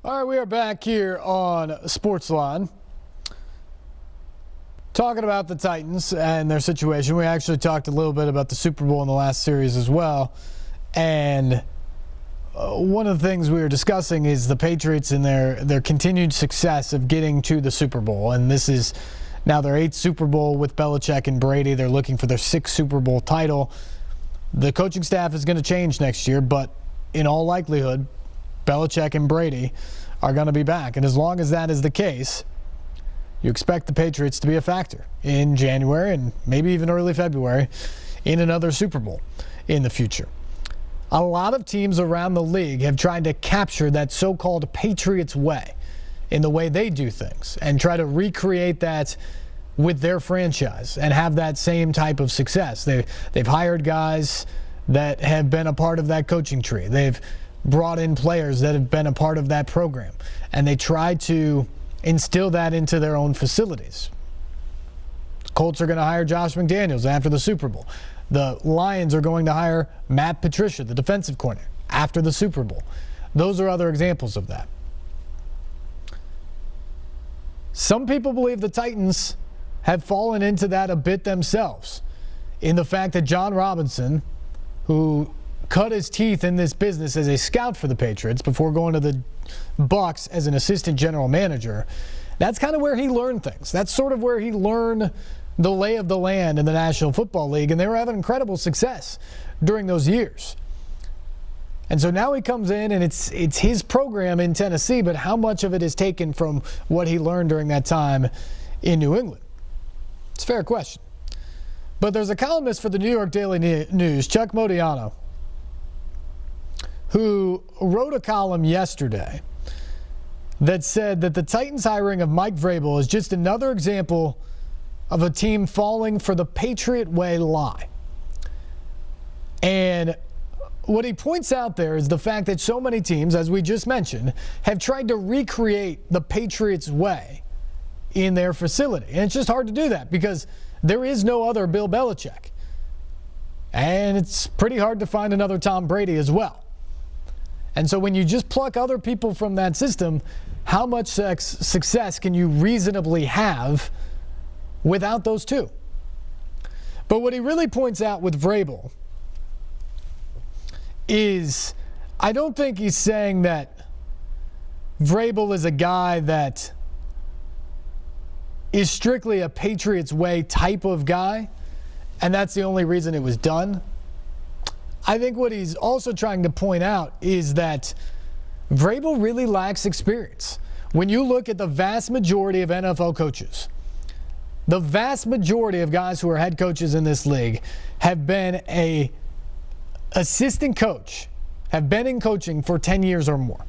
All right, we are back here on Sportsline talking about the Titans and their situation. We actually talked a little bit about the Super Bowl in the last series as well. And one of the things we were discussing is the Patriots and their continued success of getting to the Super Bowl. And this is now their 8th Super Bowl with Belichick and Brady. They're looking for their 6th Super Bowl title. The coaching staff is going to change next year, but in all likelihood, Belichick and Brady are going to be back. And as long as that is the case, you expect the Patriots to be a factor in January and maybe even early February in another Super Bowl in the future. A lot of teams around the league have tried to capture that so-called Patriots way in the way they do things and try to recreate that with their franchise and have that same type of success. They've hired guys that have been a part of that coaching tree. They've brought in players that have been a part of that program, and they try to instill that into their own facilities. The Colts are going to hire Josh McDaniels after the Super Bowl. The Lions are going to hire Matt Patricia, the defensive coordinator, after the Super Bowl. Those are other examples of that. Some people believe the Titans have fallen into that a bit themselves in the fact that John Robinson, who cut his teeth in this business as a scout for the Patriots before going to the Bucs as an assistant general manager, that's kind of where he learned things. That's sort of where he learned the lay of the land in the National Football League, and they were having incredible success during those years. And so now he comes in, and it's his program in Tennessee, but how much of it is taken from what he learned during that time in New England? It's a fair question. But there's a columnist for the New York Daily News, Chuck Modiano, who wrote a column yesterday that said that the Titans hiring of Mike Vrabel is just another example of a team falling for the Patriot way lie. And what he points out there is the fact that so many teams, as we just mentioned, have tried to recreate the Patriots way in their facility. And it's just hard to do that because there is no other Bill Belichick. And it's pretty hard to find another Tom Brady as well. And so when you just pluck other people from that system, how much success can you reasonably have without those two? But what he really points out with Vrabel is, I don't think he's saying that Vrabel is a guy that is strictly a Patriots way type of guy, and that's the only reason it was done. I think what he's also trying to point out is that Vrabel really lacks experience. When you look at the vast majority of NFL coaches, the vast majority of guys who are head coaches in this league have been an assistant coach, have been in coaching for 10 years or more.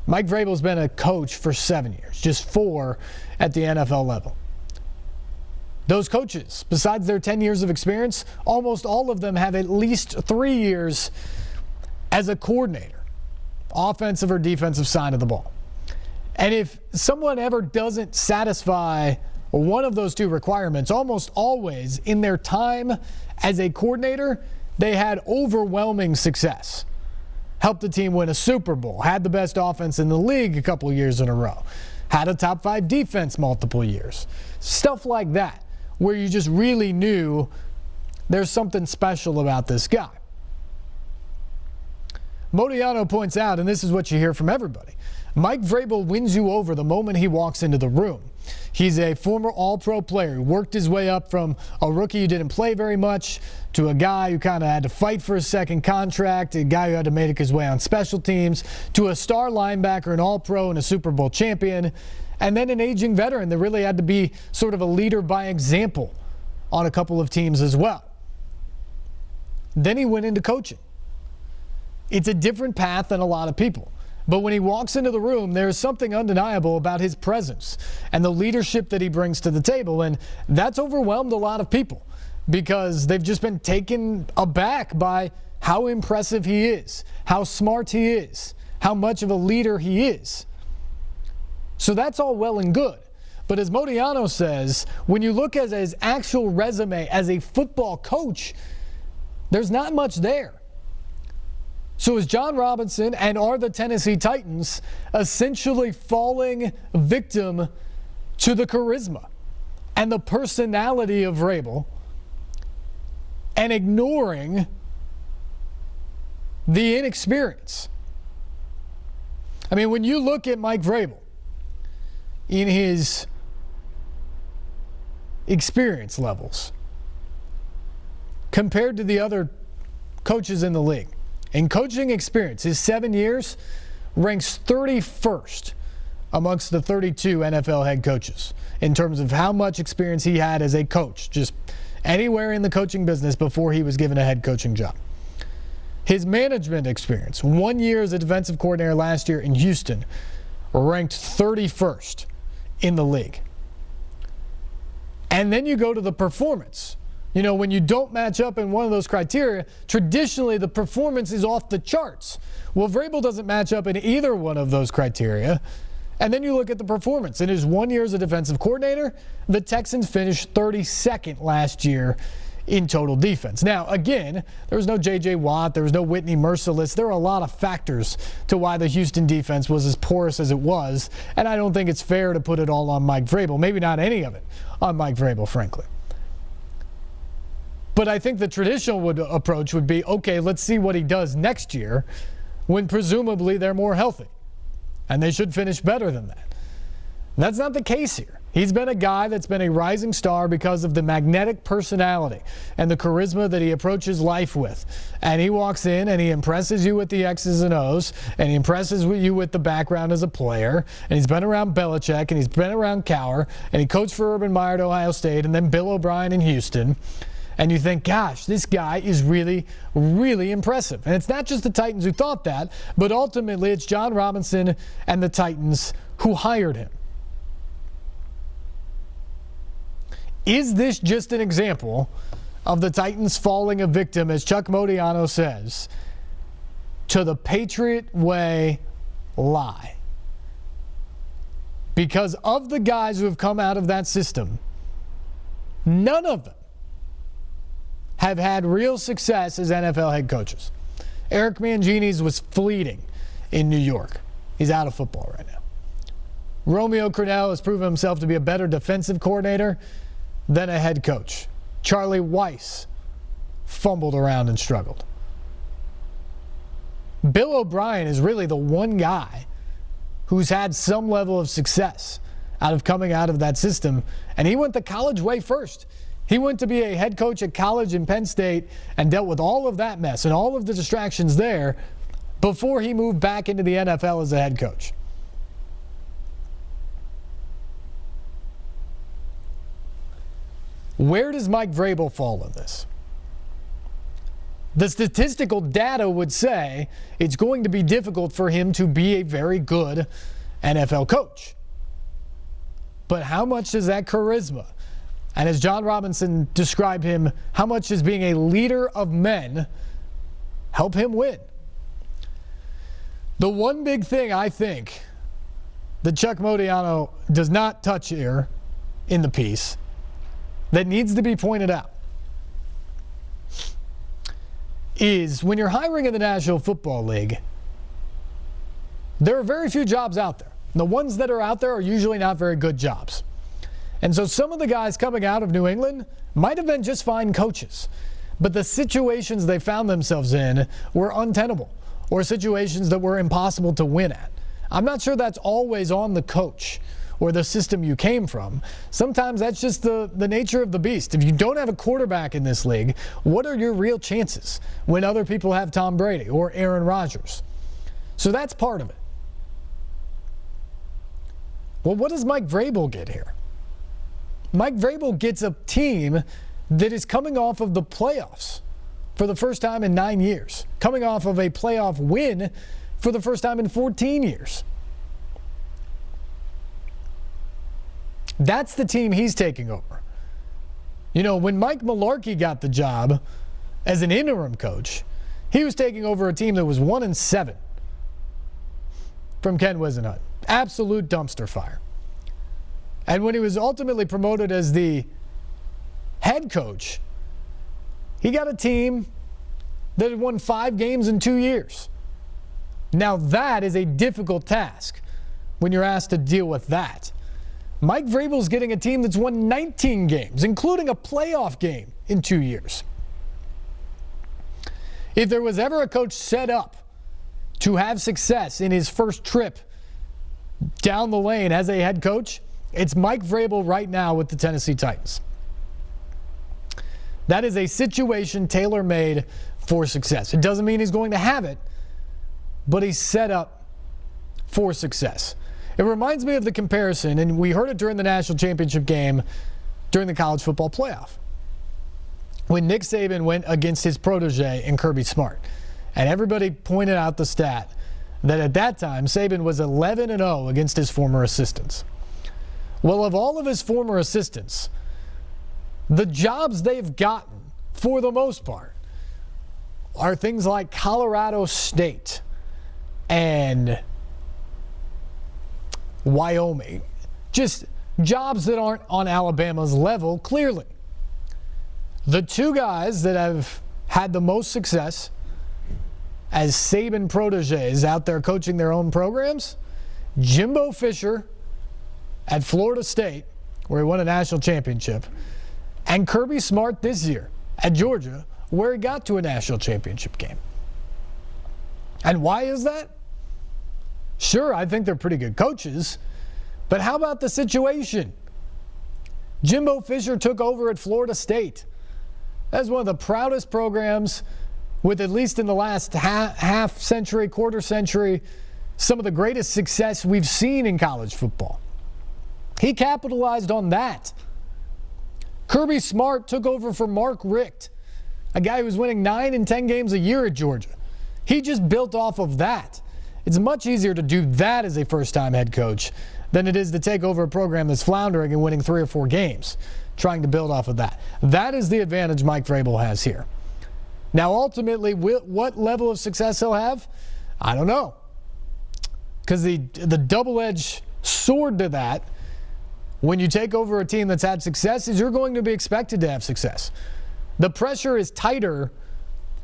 Mike Vrabel's been a coach for 7 years, just 4 at the NFL level. Those coaches, besides their 10 years of experience, almost all of them have at least 3 years as a coordinator, offensive or defensive side of the ball. And if someone ever doesn't satisfy one of those two requirements, almost always in their time as a coordinator, they had overwhelming success. Helped the team win a Super Bowl, had the best offense in the league a couple of years in a row, had a top 5 defense multiple years. Stuff like that, where you just really knew there's something special about this guy. Modiano points out, and this is what you hear from everybody, Mike Vrabel wins you over the moment he walks into the room. He's a former All-Pro player who worked his way up from a rookie who didn't play very much to a guy who kind of had to fight for a second contract, a guy who had to make his way on special teams, to a star linebacker, an All-Pro, and a Super Bowl champion, and then an aging veteran that really had to be sort of a leader by example on a couple of teams as well. Then he went into coaching. It's a different path than a lot of people. But when he walks into the room, there's something undeniable about his presence and the leadership that he brings to the table. And that's overwhelmed a lot of people because they've just been taken aback by how impressive he is, how smart he is, how much of a leader he is. So that's all well and good. But as Modiano says, when you look at his actual resume as a football coach, there's not much there. So is John Robinson and are the Tennessee Titans essentially falling victim to the charisma and the personality of Vrabel and ignoring the inexperience? I mean, when you look at Mike Vrabel in his experience levels compared to the other coaches in the league, in coaching experience, his 7 years ranks 31st amongst the 32 NFL head coaches in terms of how much experience he had as a coach, just anywhere in the coaching business before he was given a head coaching job. His management experience, 1 year as a defensive coordinator last year in Houston, ranked 31st in the league. And then you go to the performance. You know, when you don't match up in one of those criteria, traditionally the performance is off the charts. Well, Vrabel doesn't match up in either one of those criteria. And then you look at the performance. In his 1 year as a defensive coordinator, the Texans finished 32nd last year in total defense. Now, again, there was no J.J. Watt, there was no Whitney Merciless. There were a lot of factors to why the Houston defense was as porous as it was, and I don't think it's fair to put it all on Mike Vrabel. Maybe not any of it on Mike Vrabel, frankly. But I think the traditional approach would be, okay, let's see what he does next year when presumably they're more healthy. And they should finish better than that. That's not the case here. He's been a guy that's been a rising star because of the magnetic personality and the charisma that he approaches life with. And he walks in and he impresses you with the X's and O's, and he impresses you with the background as a player. And he's been around Belichick, and he's been around Cowher, and he coached for Urban Meyer at Ohio State, and then Bill O'Brien in Houston. And you think, gosh, this guy is really, really impressive. And it's not just the Titans who thought that, but ultimately it's John Robinson and the Titans who hired him. Is this just an example of the Titans falling a victim, as Chuck Modiano says, to the Patriot way lie? Because of the guys who have come out of that system, none of them have had real success as NFL head coaches. Eric Mangini's was fleeting in New York. He's out of football right now. Romeo Crennel has proven himself to be a better defensive coordinator than a head coach. Charlie Weiss fumbled around and struggled. Bill O'Brien is really the one guy who's had some level of success coming out of that system, and he went the college way first. He went to be a head coach at college in Penn State and dealt with all of that mess and all of the distractions there before he moved back into the NFL as a head coach. Where does Mike Vrabel fall in this? The statistical data would say it's going to be difficult for him to be a very good NFL coach. But how much does that charisma, and as John Robinson described him, how much does being a leader of men help him win? The one big thing I think that Chuck Modiano does not touch here in the piece that needs to be pointed out is when you're hiring in the National Football League, there are very few jobs out there. The ones that are out there are usually not very good jobs. And so some of the guys coming out of New England might have been just fine coaches, but the situations they found themselves in were untenable or situations that were impossible to win at. I'm not sure that's always on the coach or the system you came from. Sometimes that's just the nature of the beast. If you don't have a quarterback in this league, what are your real chances when other people have Tom Brady or Aaron Rodgers? So that's part of it. Well, what does Mike Vrabel get here? Mike Vrabel gets a team that is coming off of the playoffs for the first time in 9 years, coming off of a playoff win for the first time in 14 years. That's the team he's taking over. You know, when Mike Mularkey got the job as an interim coach, he was taking over a team that was 1-7 from Ken Whisenhunt. Absolute dumpster fire. And when he was ultimately promoted as the head coach, he got a team that had won 5 games in 2 years. Now that is a difficult task when you're asked to deal with that. Mike Vrabel's getting a team that's won 19 games, including a playoff game in 2 years. If there was ever a coach set up to have success in his first trip down the lane as a head coach, it's Mike Vrabel right now with the Tennessee Titans. That is a situation tailor-made for success. It doesn't mean he's going to have it, but he's set up for success. It reminds me of the comparison, and we heard it during the national championship game during the college football playoff, when Nick Saban went against his protege in Kirby Smart. And everybody pointed out the stat that at that time, Saban was 11-0 against his former assistants. Well, of all of his former assistants, the jobs they've gotten, for the most part, are things like Colorado State and Wyoming. Just jobs that aren't on Alabama's level, clearly. The 2 guys that have had the most success as Saban proteges out there coaching their own programs, Jimbo Fisher at Florida State, where he won a national championship, and Kirby Smart this year at Georgia, where he got to a national championship game. And why is that? Sure, I think they're pretty good coaches, but how about the situation? Jimbo Fisher took over at Florida State. That's one of the proudest programs with, at least in the last half century, quarter century, some of the greatest success we've seen in college football. He capitalized on that. Kirby Smart took over for Mark Richt, a guy who was winning 9 and 10 games a year at Georgia. He just built off of that. It's much easier to do that as a first-time head coach than it is to take over a program that's floundering and winning 3 or 4 games, trying to build off of that. That is the advantage Mike Vrabel has here. Now, ultimately, what level of success he'll have, I don't know. Because the double-edged sword to that, when you take over a team that's had success, is you're going to be expected to have success. The pressure is tighter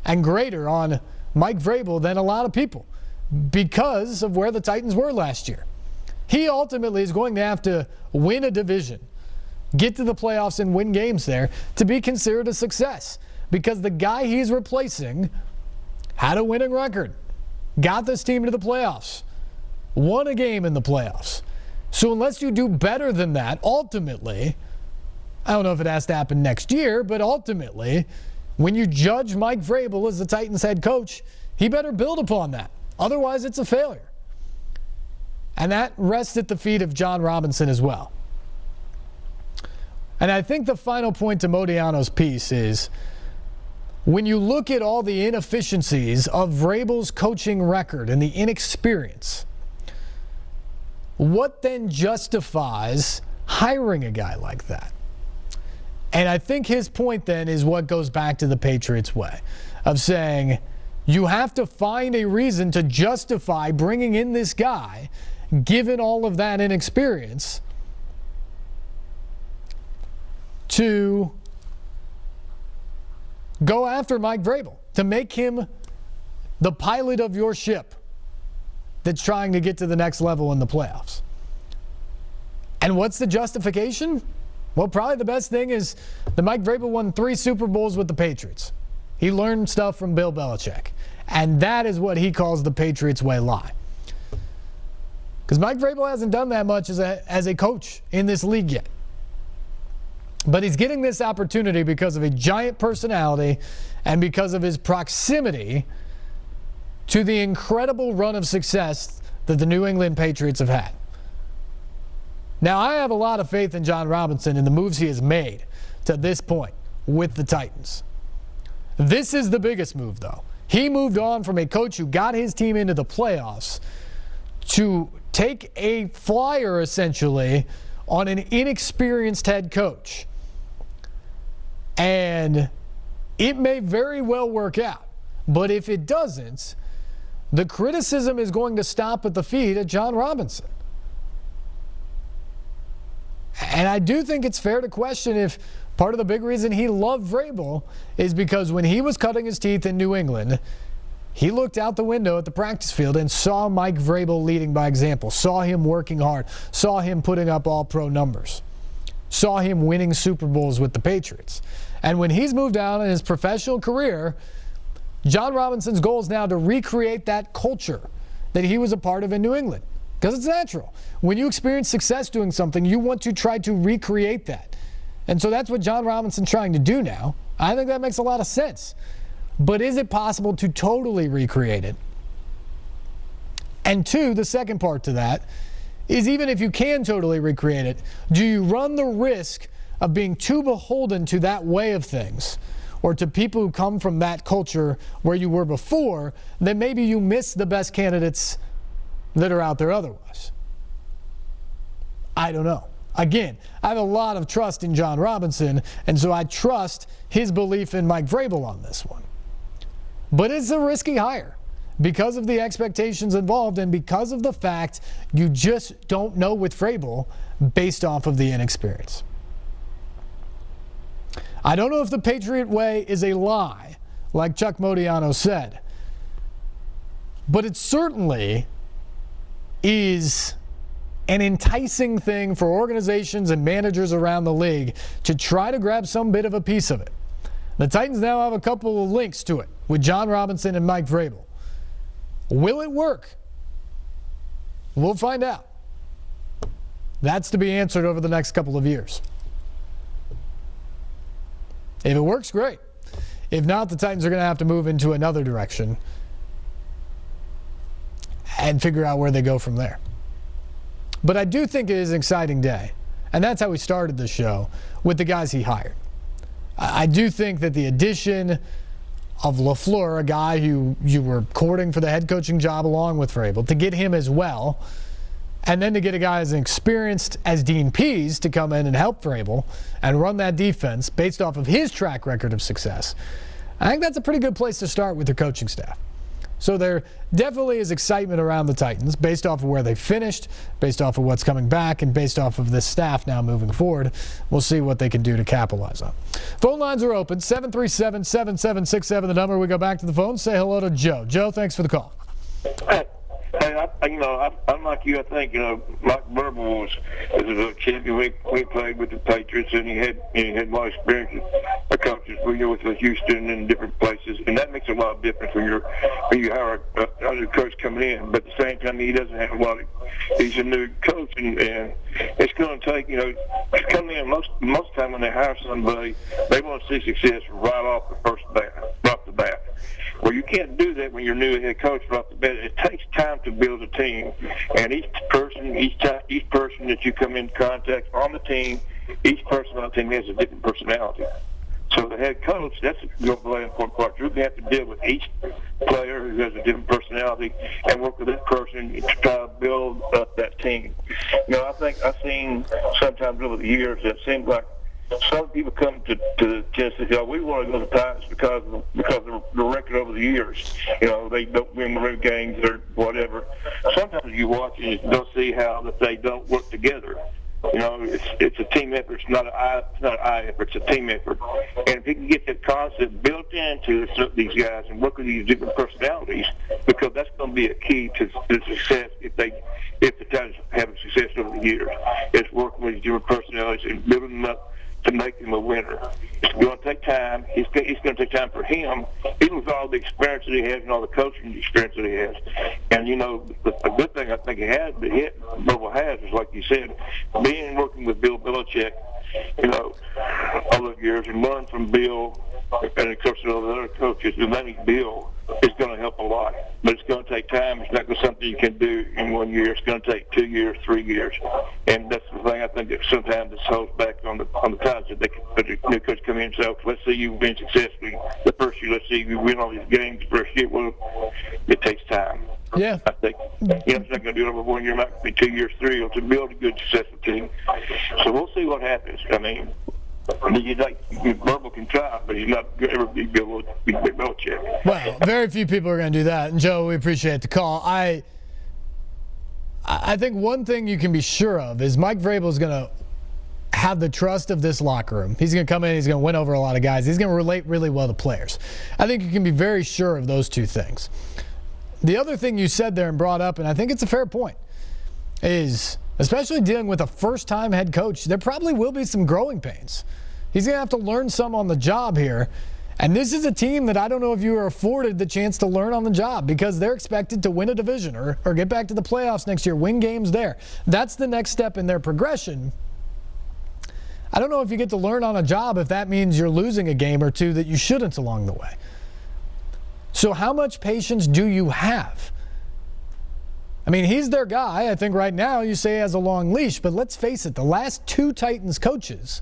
and greater on Mike Vrabel than a lot of people because of where the Titans were last year. He ultimately is going to have to win a division, get to the playoffs and win games there to be considered a success, because the guy he's replacing had a winning record, got this team to the playoffs, won a game in the playoffs. So unless you do better than that, ultimately, I don't know if it has to happen next year, but ultimately, when you judge Mike Vrabel as the Titans head coach, he better build upon that. Otherwise, it's a failure. And that rests at the feet of John Robinson as well. And I think the final point to Modiano's piece is, when you look at all the inefficiencies of Vrabel's coaching record and the inexperience, what then justifies hiring a guy like that? And I think his point then is what goes back to the Patriots way of saying you have to find a reason to justify bringing in this guy, given all of that inexperience, to go after Mike Vrabel, to make him the pilot of your ship that's trying to get to the next level in the playoffs. And what's the justification? Well, probably the best thing is that Mike Vrabel won 3 Super Bowls with the Patriots. He learned stuff from Bill Belichick. And that is what he calls the Patriots way lie. Because Mike Vrabel hasn't done that much as a coach in this league yet. But he's getting this opportunity because of a giant personality and because of his proximity to the incredible run of success that the New England Patriots have had. Now, I have a lot of faith in John Robinson and the moves he has made to this point with the Titans. This is the biggest move, though. He moved on from a coach who got his team into the playoffs to take a flyer, essentially, on an inexperienced head coach. And it may very well work out. But if it doesn't, the criticism is going to stop at the feet of John Robinson. And I do think it's fair to question if part of the big reason he loved Vrabel is because when he was cutting his teeth in New England, he looked out the window at the practice field and saw Mike Vrabel leading by example, saw him working hard, saw him putting up all-pro numbers, saw him winning Super Bowls with the Patriots. And when he's moved on in his professional career, John Robinson's goal is now to recreate that culture that he was a part of in New England. Because it's natural. When you experience success doing something, you want to try to recreate that. And so that's what John Robinson's trying to do now. I think that makes a lot of sense. But is it possible to totally recreate it? And two, the second part to that is even if you can totally recreate it, do you run the risk of being too beholden to that way of things or to people who come from that culture where you were before, that maybe you miss the best candidates that are out there otherwise? I don't know. Again, I have a lot of trust in John Robinson, and so I trust his belief in Mike Vrabel on this one. But it's a risky hire because of the expectations involved and because of the fact you just don't know with Vrabel based off of the inexperience. I don't know if the Patriot way is a lie, like Chuck Modiano said, but it certainly is an enticing thing for organizations and managers around the league to try to grab some bit of a piece of it. The Titans now have a couple of links to it with John Robinson and Mike Vrabel. Will it work? We'll find out. That's to be answered over the next couple of years. If it works, great. If not, the Titans are going to have to move into another direction and figure out where they go from there. But I do think it is an exciting day. And that's how we started the show, with the guys he hired. I do think that the addition of LaFleur, a guy who you were courting for the head coaching job along with Vrabel, to get him as well, and then to get a guy as experienced as Dean Pease to come in and help Vrabel and run that defense based off of his track record of success, I think that's a pretty good place to start with their coaching staff. So there definitely is excitement around the Titans based off of where they finished, based off of what's coming back, and based off of this staff now moving forward. We'll see what they can do to capitalize on. Phone lines are open, 737-7767, the number. We go back to the phone. Say hello to Joe. Joe, thanks for the call. Hey, I'm like you. I think Mike Vrabel was a champion. We played with the Patriots, and he had a lot of experience as coaches. With Houston and different places, and that makes a lot of difference when you hire a coach coming in. But at the same time, he doesn't have a lot of. He's a new coach, and it's going to take coming in most of the time when they hire somebody, they want to see success right off the bat. Well, you can't do that when you're new head coach right off the bat. It takes time to build a team, and each person that you come in contact on the team, each person on the team has a different personality. So the head coach, that's a very important part. You're going to have to deal with each player who has a different personality and work with that person to try to build up that team. I think I've seen sometimes over the years that it seems like some people come to Tennessee. We want to go to the Titans because of the record over the years. They don't win the games or whatever. Sometimes you watch and you'll see how that they don't work together. It's a team effort. It's not an eye effort. It's a team effort. And if you can get that concept built into these guys and work with these different personalities, because that's going to be a key to success if the Titans have success over the years. It's working with these different personalities and building them up to make him a winner. It's going to take time. It's going to take time for him, even with all the experience that he has and all the coaching experience that he has. And, the good thing I think Vrabel has is, like you said, working with Bill Belichick, all the years and learn from Bill and, of course, all the other coaches, and learning Bill is going to help a lot. But it's going to take time. It's not something you can do in 1 year. It's going to take 2 years, 3 years. And that's the thing I think that sometimes this holds back on the times that they can put a new coach come in and say, let's see you win successfully the first year. Let's see you win all these games the first year. Well, it takes time. Yeah. I think, it's not going to do it over 1 year. It might be 2 years, 3 years to build a good, successful team. So we'll see what happens. Vrabel can try, but he's not going to ever be Bill Belichick. Well, very few people are going to do that. And, Joe, we appreciate the call. I think one thing you can be sure of is Mike Vrabel is going to have the trust of this locker room. He's going to come in, he's going to win over a lot of guys. He's going to relate really well to players. I think you can be very sure of those two things. The other thing you said there and brought up, and I think it's a fair point, is especially dealing with a first-time head coach, there probably will be some growing pains. He's going to have to learn some on the job here. And this is a team that I don't know if you are afforded the chance to learn on the job, because they're expected to win a division or get back to the playoffs next year, win games there. That's the next step in their progression. I don't know if you get to learn on a job if that means you're losing a game or two that you shouldn't along the way. So how much patience do you have? I mean, he's their guy. I think right now you say he has a long leash, but let's face it, the last two Titans coaches,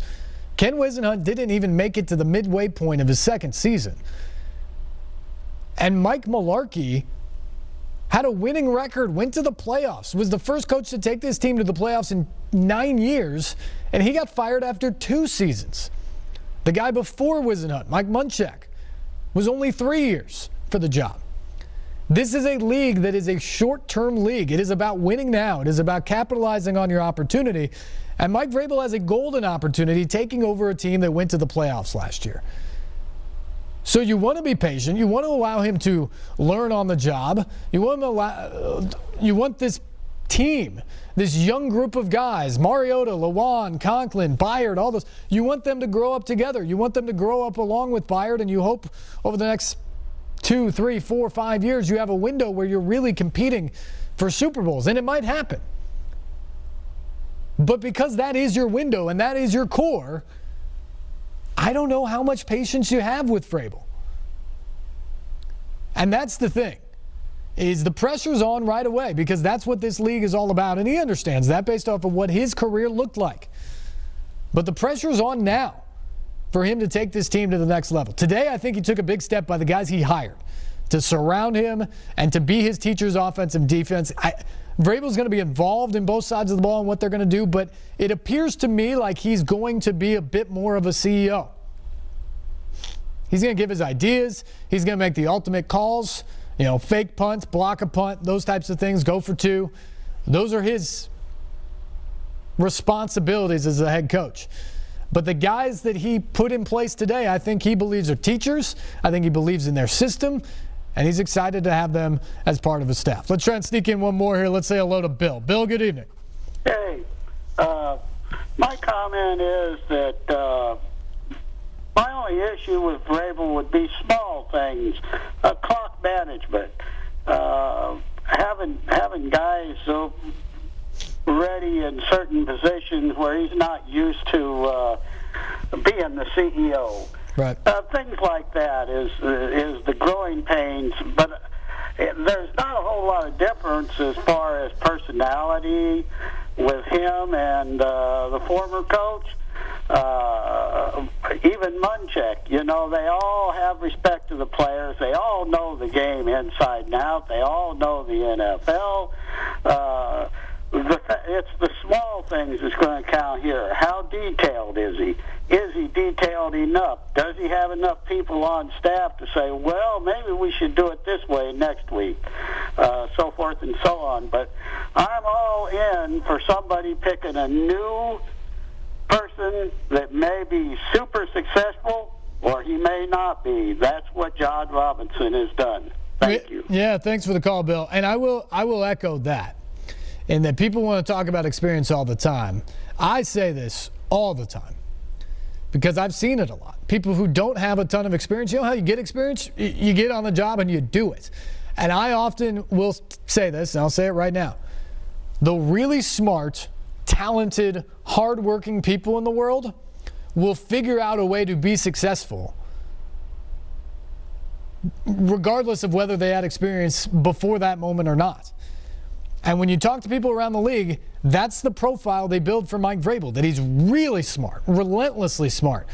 Ken Whisenhunt didn't even make it to the midway point of his second season. And Mike Mularkey had a winning record, went to the playoffs, was the first coach to take this team to the playoffs in 9 years, and he got fired after 2 seasons. The guy before Whisenhunt, Mike Munchak, was only 3 years for the job. This is a league that is a short-term league. It is about winning now. It is about capitalizing on your opportunity. And Mike Vrabel has a golden opportunity taking over a team that went to the playoffs last year. So you want to be patient. You want to allow him to learn on the job. You want this team, this young group of guys, Mariota, Lewan, Conklin, Byard, all those, you want them to grow up together. You want them to grow up along with Byard, and you hope over the next 2, 3, 4, 5 years you have a window where you're really competing for Super Bowls, and it might happen. But because that is your window and that is your core, I don't know how much patience you have with Vrabel. And that's the thing, is the pressure's on right away, because that's what this league is all about, and he understands that based off of what his career looked like. But the pressure's on now for him to take this team to the next level. Today, I think he took a big step by the guys he hired to surround him and to be his teacher's offense and defense. Vrabel's going to be involved in both sides of the ball and what they're going to do, but it appears to me like he's going to be a bit more of a CEO. He's going to give his ideas. He's going to make the ultimate calls, fake punts, block a punt, those types of things, go for 2. Those are his responsibilities as a head coach. But the guys that he put in place today, I think he believes are teachers. I think he believes in their system. And he's excited to have them as part of his staff. Let's try and sneak in one more here. Let's say hello to Bill. Bill, good evening. Hey, my comment is that my only issue with Vrabel would be small things, clock management, having guys so ready in certain positions where he's not used to being the CEO. Right. Things like that is the growing pains, but there's not a whole lot of difference as far as personality with him and the former coach. Even Munchak, they all have respect to the players. They all know the game inside and out. They all know the NFL. It's the small things that's going to count here. How detailed is he? Is he detailed enough? Does he have enough people on staff to say, well, maybe we should do it this way next week, so forth and so on. But I'm all in for somebody picking a new person that may be super successful, or he may not be. That's what John Robinson has done. Thank you. Yeah, thanks for the call, Bill. And I will echo that. And that people want to talk about experience all the time. I say this all the time because I've seen it a lot. People who don't have a ton of experience, you know how you get experience? You get on the job and you do it. And I often will say this, and I'll say it right now. The really smart, talented, hardworking people in the world will figure out a way to be successful regardless of whether they had experience before that moment or not. And when you talk to people around the league, that's the profile they build for Mike Vrabel, that he's really smart, relentlessly smart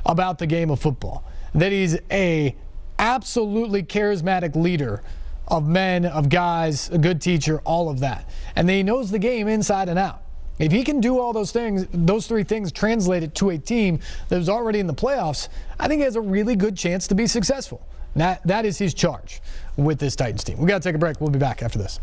about the game of football, that he's a absolutely charismatic leader of men, of guys, a good teacher, all of that. And that he knows the game inside and out. If he can do all those things, those 3 things translated to a team that was already in the playoffs, I think he has a really good chance to be successful. That is his charge with this Titans team. We've got to take a break. We'll be back after this.